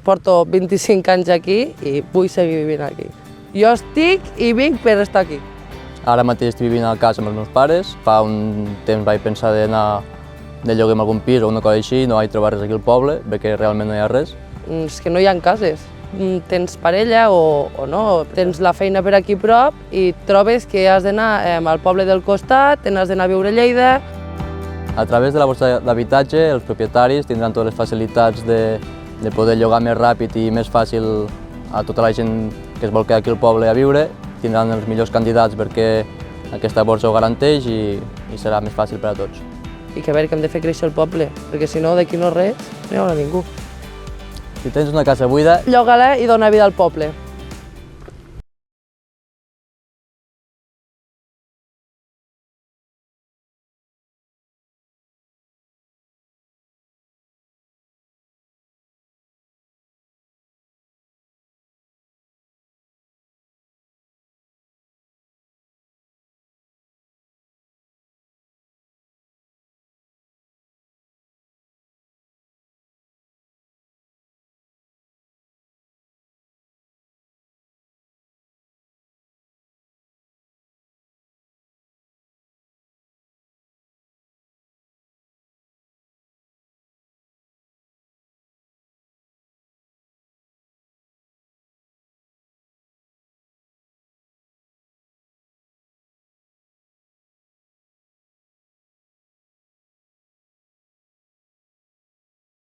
porto 25 anys aquí i vull seguir vivint aquí. Jo estic i vinc per estar aquí. Ara mateix estic vivint a casa amb els meus pares. Fa un temps vaig pensar d'anar de lloguer en algun pis o una cosa així, no vaig trobar res aquí al poble, perquè realment no hi ha res. És que no hi ha cases. Tens parella o no, tens la feina per aquí prop i trobes que has d'anar al poble del costat, te n'has d'anar a viure a Lleida. A través de la borsa d'habitatge, els propietaris tindran totes les facilitats de poder llogar més ràpid i més fàcil a tota la gent que es vol quedar aquí al poble a viure. Tindran els millors candidats perquè aquesta borsa ho garanteix i serà més fàcil per a tots. I que a veure que hem de fer créixer el poble, perquè si no, d'aquí no res, no hi haurà ningú. Si tens una casa buida, Lloga-la i dona vida al poble.